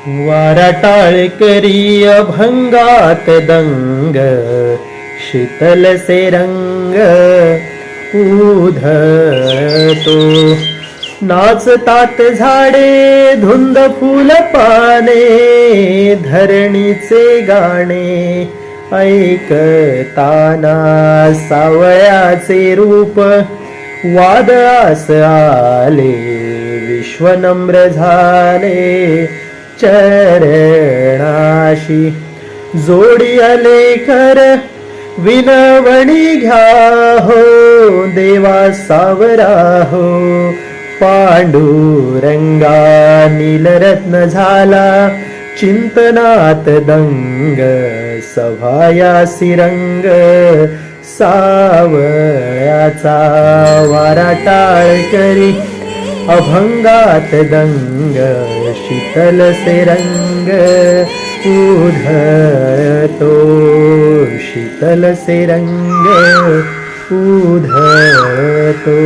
वारा टाळकरी अभंगात दंग, शीतल से रंग उधळतो. नाचतात झाडे धुंद फुल पाने, धरणीचे गाणे ऐकताना सावळ्याचे रूप वादळास आले. विश्वनम्र झाले चरणाशी, जोडी आले कर विनवणी घ्या हो. देवा सावरा हो पांडुरंगा, नीलरत्न झाला चिंतनात दंग. सभायासी रंग सावळ्याचा, वारा टाळकरी अभंगात दंग. शीतल से रंग उधळतो, शीतल से रंग उधळतो.